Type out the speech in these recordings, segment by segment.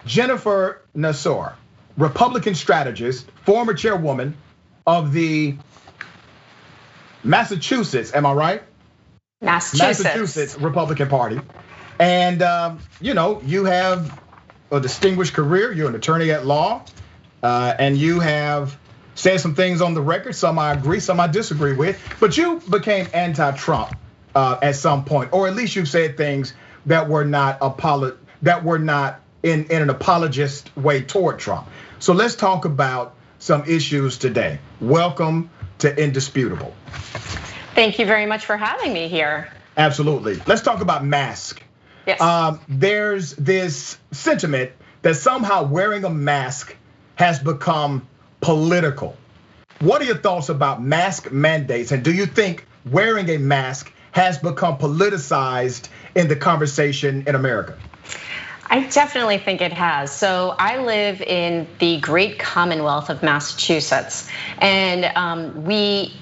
Jennifer Nassour, Republican strategist, former chairwoman of the Massachusetts, am I right? Massachusetts Republican Party. And you have a distinguished career. You're an attorney at law, and you have said some things on the record. Some I agree, some I disagree with. But you became anti-Trump at some point, or at least you said things that were not in an apologist way toward Trump. So let's talk about some issues today. Welcome to Indisputable. Thank you very much for having me here. Absolutely. Let's talk about masks. Yes. There's this sentiment that somehow wearing a mask has become political. What are your thoughts about mask mandates? And do you think wearing a mask has become politicized in the conversation in America? I definitely think it has. So I live in the great Commonwealth of Massachusetts. And we,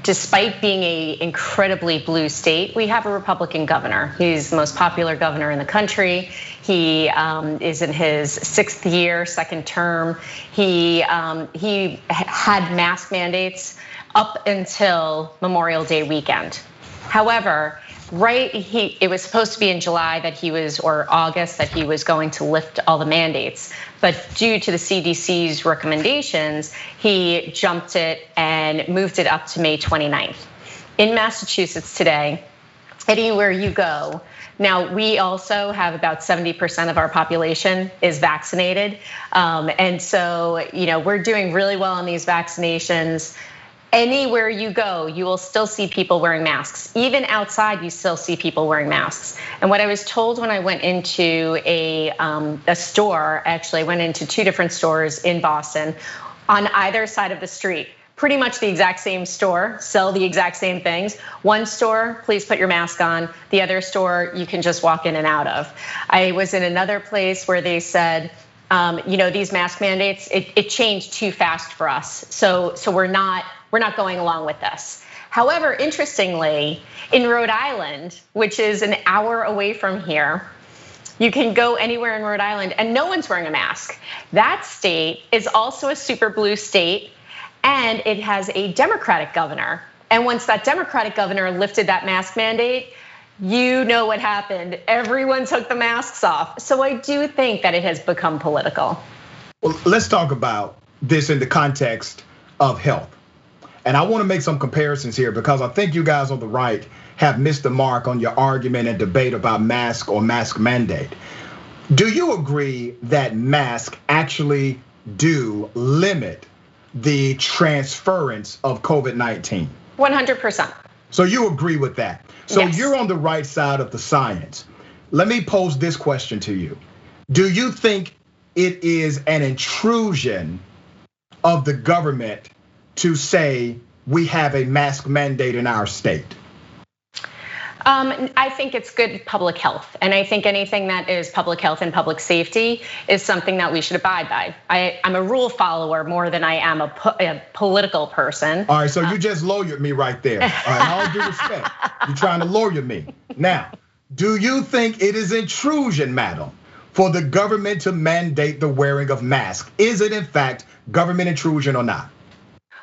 despite being an incredibly blue state, we have a Republican governor. He's the most popular governor in the country. He is in his 6th year, 2nd term. He had mask mandates up until Memorial Day weekend. However, it was supposed to be in July or August that he was going to lift all the mandates. But due to the CDC's recommendations, he jumped it and moved it up to May 29th. In Massachusetts today, anywhere you go, now we also have about 70% of our population is vaccinated. And so, we're doing really well on these vaccinations. Anywhere you go, you will still see people wearing masks. Even outside, you still see people wearing masks. And what I was told when I went into a store, actually I went into 2 different stores in Boston on either side of the street, pretty much the exact same store, sell the exact same things. One store, please put your mask on. The other store, you can just walk in and out of. I was in another place where they said, these mask mandates, it changed too fast for us. So we're not going along with this. However, interestingly, in Rhode Island, which is an hour away from here, you can go anywhere in Rhode Island and no one's wearing a mask. That state is also a super blue state and it has a Democratic governor. And once that Democratic governor lifted that mask mandate, you know what happened. Everyone took the masks off. So I do think that it has become political. Well, let's talk about this in the context of health. And I want to make some comparisons here because I think you guys on the right have missed the mark on your argument and debate about mask or mask mandate. Do you agree that masks actually do limit the transference of COVID-19? 100%. So you agree with that? So yes. You're on the right side of the science. Let me pose this question to you. Do you think it is an intrusion of the government to say we have a mask mandate in our state? I think it's good public health. And I think anything that is public health and public safety is something that we should abide by. I'm a rule follower more than I am a political person. All right, so you just lawyered me right there. All right, all due respect, you're trying to lawyer me. Now, do you think it is intrusion, madam, for the government to mandate the wearing of masks? Is it in fact government intrusion or not?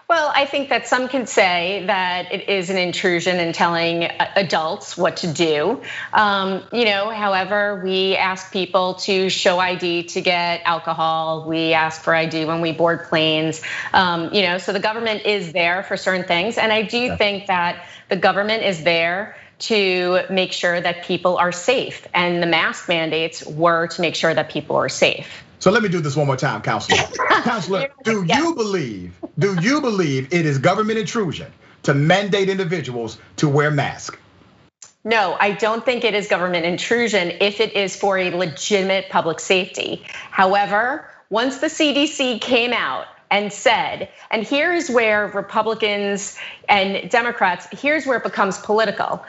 Well, I think that some can say that it is an intrusion in telling adults what to do. However, we ask people to show ID to get alcohol. We ask for ID when we board planes. So the government is there for certain things. And I do think that the government is there to make sure that people are safe. And the mask mandates were to make sure that people are safe. So let me do this one more time, Counselor. Counselor, do you believe it is government intrusion to mandate individuals to wear masks? No, I don't think it is government intrusion if it is for a legitimate public safety. However, once the CDC came out and said, and here's where Republicans and Democrats, here's where it becomes political.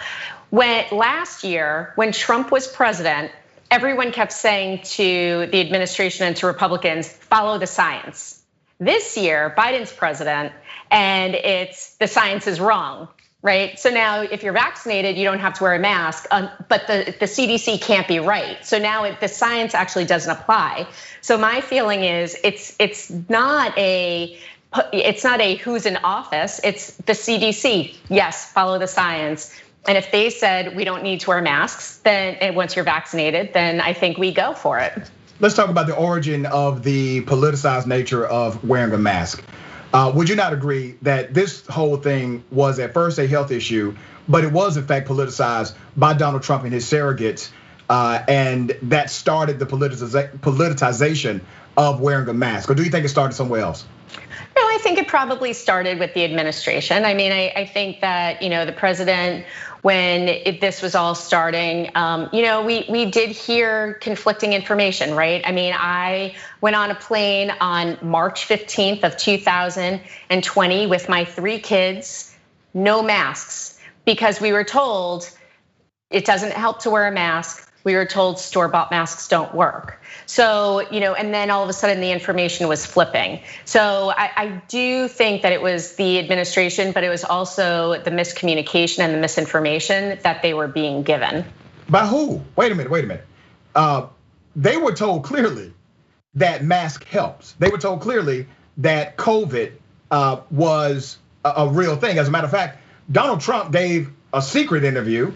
Last year, when Trump was president, everyone kept saying to the administration and to Republicans, follow the science. This year, Biden's president, and the science is wrong. right? So now if you're vaccinated, you don't have to wear a mask, but the CDC can't be right. So now the science actually doesn't apply. So my feeling is it's not a who's in office, it's the CDC. Yes, follow the science. And if they said we don't need to wear masks, then once you're vaccinated, then I think we go for it. Let's talk about the origin of the politicized nature of wearing a mask. Would you not agree that this whole thing was at first a health issue, but it was in fact politicized by Donald Trump and his surrogates, and that started the politicization of wearing a mask? Or do you think it started somewhere else? No, I think it probably started with the administration. I mean, I think that, the president, when this was all starting, we did hear conflicting information, right? I mean, I went on a plane on March 15th of 2020 with my 3 kids, no masks, because we were told it doesn't help to wear a mask. We were told store-bought masks don't work. So, and then all of a sudden the information was flipping. So I do think that it was the administration, but it was also the miscommunication and the misinformation that they were being given. By who? Wait a minute. They were told clearly that mask helps. They were told clearly that COVID was a real thing. As a matter of fact, Donald Trump gave a secret interview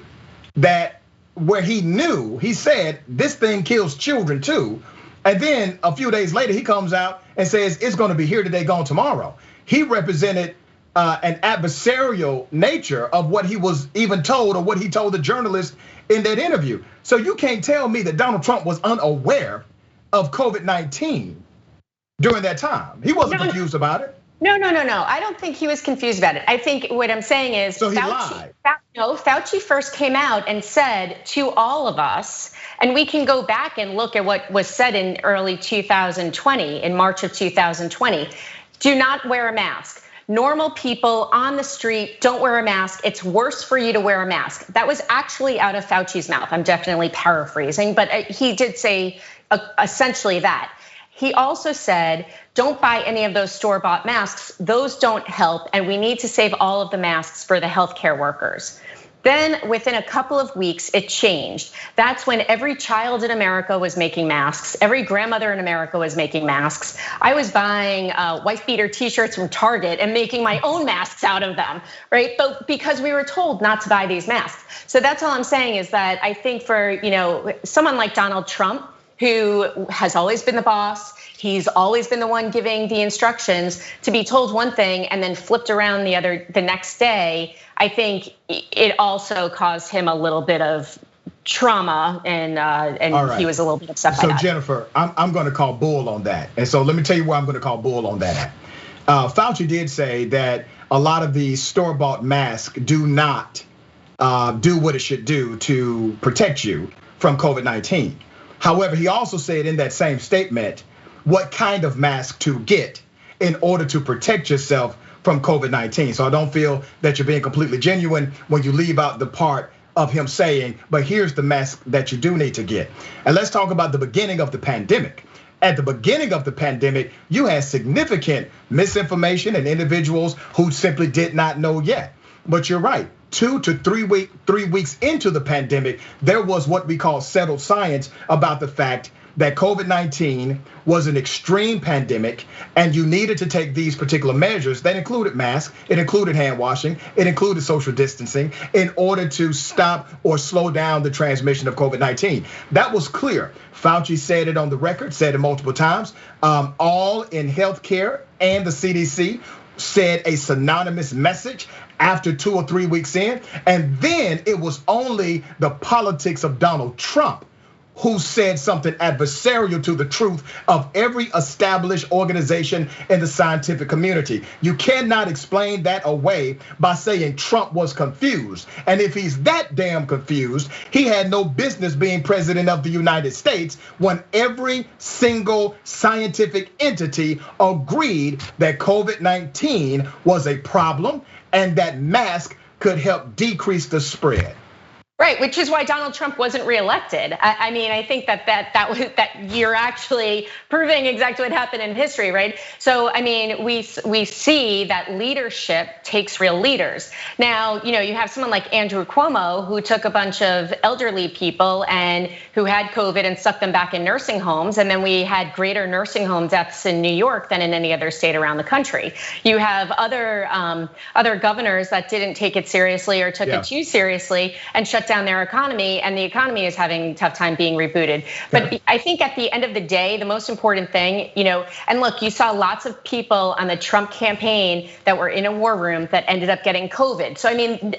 where he said this thing kills children too. And then a few days later, he comes out and says it's gonna be here today, gone tomorrow. He represented an adversarial nature of what he was even told or what he told the journalist in that interview. So you can't tell me that Donald Trump was unaware of COVID-19 during that time. He wasn't confused about it. No. I don't think he was confused about it. I think what I'm saying is, so he lied. Fauci first came out and said to all of us, and we can go back and look at what was said in early 2020, in March of 2020, do not wear a mask. Normal people on the street don't wear a mask. It's worse for you to wear a mask. That was actually out of Fauci's mouth. I'm definitely paraphrasing, but he did say essentially that. He also said, don't buy any of those store-bought masks. Those don't help, and we need to save all of the masks for the healthcare workers. Then within a couple of weeks, it changed. That's when every child in America was making masks. Every grandmother in America was making masks. I was buying wife beater t-shirts from Target and making my own masks out of them, right? But because we were told not to buy these masks. So that's all I'm saying is that I think for someone like Donald Trump, who has always been the boss, he's always been the one giving the instructions, to be told one thing and then flipped around the next day, I think it also caused him a little bit of trauma, and right. He was a little bit upset by that. So Jennifer, I'm going to call bull on that, and so let me tell you where I'm going to call bull on that at. Fauci did say that a lot of the store-bought masks do not do what it should do to protect you from COVID-19. However, he also said in that same statement what kind of mask to get in order to protect yourself from COVID-19. So I don't feel that you're being completely genuine when you leave out the part of him saying, but here's the mask that you do need to get. And let's talk about the beginning of the pandemic. At the beginning of the pandemic, you had significant misinformation and individuals who simply did not know yet. But you're right. 2 to 3 weeks into the pandemic, there was what we call settled science about the fact that COVID-19 was an extreme pandemic, and you needed to take these particular measures that included masks, it included hand washing, it included social distancing in order to stop or slow down the transmission of COVID-19. That was clear. Fauci said it on the record, said it multiple times. All in healthcare and the CDC said a synonymous message after 2 or 3 weeks in. And then it was only the politics of Donald Trump who said something adversarial to the truth of every established organization in the scientific community. You cannot explain that away by saying Trump was confused. And if he's that damn confused, he had no business being president of the United States when every single scientific entity agreed that COVID-19 was a problem and that mask could help decrease the spread. Right, which is why Donald Trump wasn't reelected. I mean, I think that you're actually proving exactly what happened in history, right? So, I mean, we see that leadership takes real leaders. Now, you have someone like Andrew Cuomo who took a bunch of elderly people and who had COVID and stuck them back in nursing homes, and then we had greater nursing home deaths in New York than in any other state around the country. You have other governors that didn't take it seriously or took it too seriously and shut down their economy, and the economy is having a tough time being rebooted. But I think at the end of the day, the most important thing, and look, you saw lots of people on the Trump campaign that were in a war room that ended up getting COVID. So I mean,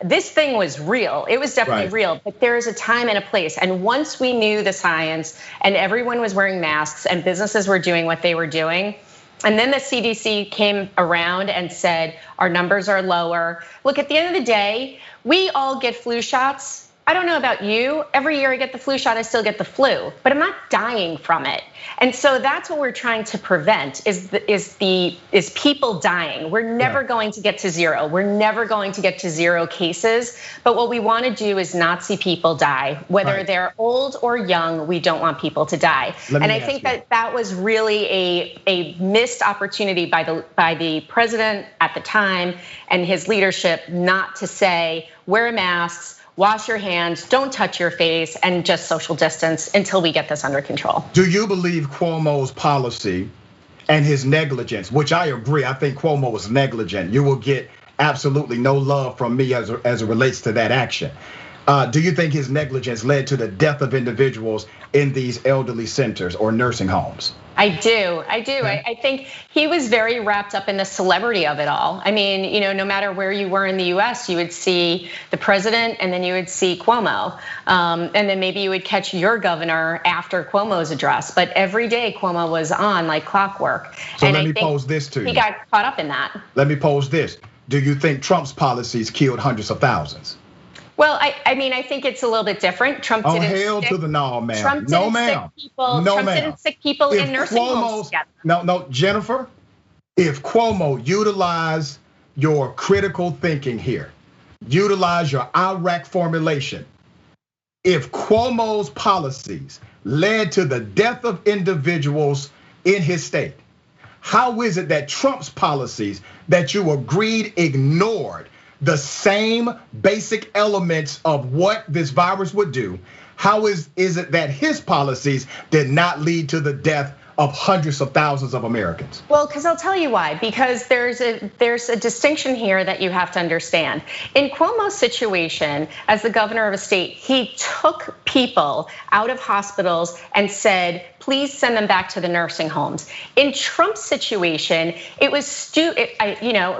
this thing was real. It was definitely real, but there is a time and a place. And once we knew the science and everyone was wearing masks and businesses were doing what they were doing, and then the CDC came around and said, our numbers are lower. Look, at the end of the day, we all get flu shots. I don't know about you. Every year I get the flu shot, I still get the flu, but I'm not dying from it. And so that's what we're trying to prevent is people dying. We're never going to get to zero. We're never going to get to 0 cases. But what we want to do is not see people die, whether they're old or young. We don't want people to die. And I think that was really a missed opportunity by the president at the time and his leadership not to say, wear masks, wash your hands, don't touch your face, and just social distance until we get this under control. Do you believe Cuomo's policy and his negligence, which I agree, I think Cuomo was negligent. You will get absolutely no love from me as it relates to that action. Do you think his negligence led to the death of individuals in these elderly centers or nursing homes? I do. I think he was very wrapped up in the celebrity of it all. I mean, no matter where you were in the US, you would see the president and then you would see Cuomo. And then maybe you would catch your governor after Cuomo's address. But every day Cuomo was on like clockwork. So let me pose this to you. He got caught up in that. Let me pose this. Do you think Trump's policies killed hundreds of thousands? Well, I mean, I think it's a little bit different. Trump didn't hell to the no, ma'am. Trump no, didn't ma'am. Stick people, no, Trump didn't stick people in nursing homes together. No, Jennifer, if Cuomo utilized your critical thinking here, utilize your Iraq formulation, if Cuomo's policies led to the death of individuals in his state, how is it that Trump's policies that you agreed ignored the same basic elements of what this virus would do? How is it that his policies did not lead to the death of hundreds of thousands of Americans? Well, because I'll tell you why. Because there's a distinction here that you have to understand. In Cuomo's situation, as the governor of a state, he took people out of hospitals and said, please send them back to the nursing homes. In Trump's situation, it was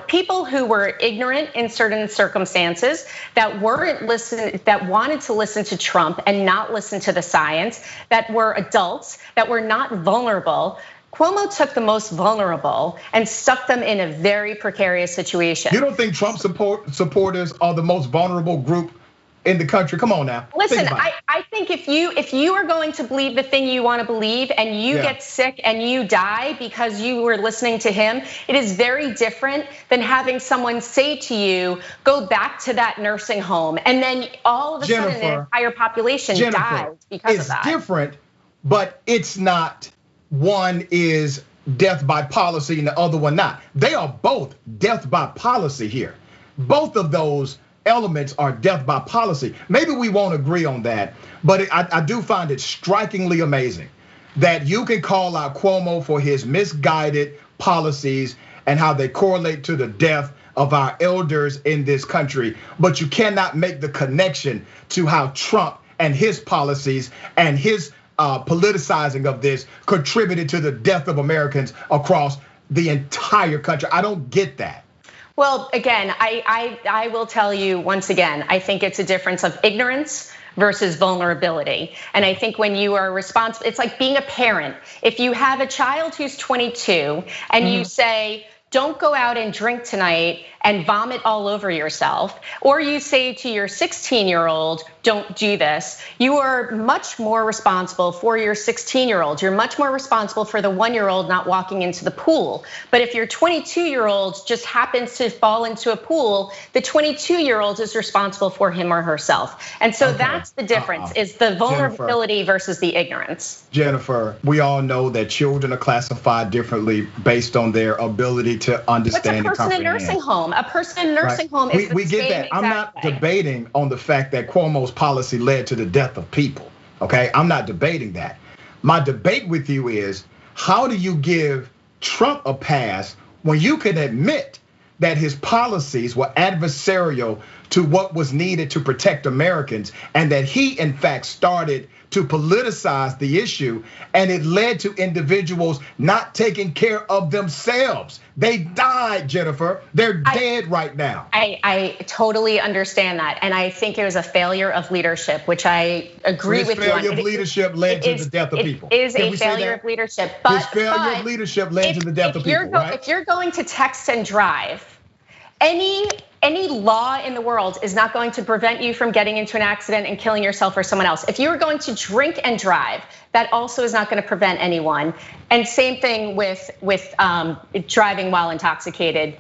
people who were ignorant in certain circumstances, that wanted to listen to Trump and not listen to the science, that were adults, that were not vulnerable. Cuomo took the most vulnerable and stuck them in a very precarious situation. You don't think Trump supporters are the most vulnerable group in the country? Come on now. Listen, I think if you are going to believe the thing you want to believe and you get sick and you die because you were listening to him, it is very different than having someone say to you, go back to that nursing home, and then all of a sudden the entire population dies because of that. It's different, but it's not. One is death by policy and the other one not. They are both death by policy here. Both of those elements are death by policy. Maybe we won't agree on that, but I do find it strikingly amazing that you can call out Cuomo for his misguided policies and how they correlate to the death of our elders in this country, but you cannot make the connection to how Trump and his policies and his politicizing of this contributed to the death of Americans across the entire country. I don't get that. Well, again, I will tell you once again, I think it's a difference of ignorance versus vulnerability. And I think when you are responsible, it's like being a parent. If you have a child who's 22 and you say, don't go out and drink tonight, and vomit all over yourself, or you say to your 16-year-old, don't do this, you are much more responsible for your 16-year-old. You're much more responsible for the 1-year-old not walking into the pool. But if your 22-year-old just happens to fall into a pool, the 22-year-old is responsible for him or herself. And so that's the difference, is the vulnerability versus the ignorance. Jennifer, we all know that children are classified differently based on their ability to understand and comprehend. What's a person in a nursing home? A person in a nursing home is the we get that. I'm not debating on the fact that Cuomo's policy led to the death of people, okay? I'm not debating that. My debate with you is, how do you give Trump a pass when you can admit that his policies were adversarial to what was needed to protect Americans, and that he in fact started to politicize the issue, and it led to individuals not taking care of themselves? They died, Jennifer. They're dead right now. I totally understand that, and I think it was a failure of leadership, which I agree with you on. Failure of leadership led to the death of people. It is a failure of leadership, but his failure of leadership led to the death of people, right? If you're going to text and drive, any law in the world is not going to prevent you from getting into an accident and killing yourself or someone else. If you're going to drink and drive, that also is not going to prevent anyone. And same thing with driving while intoxicated.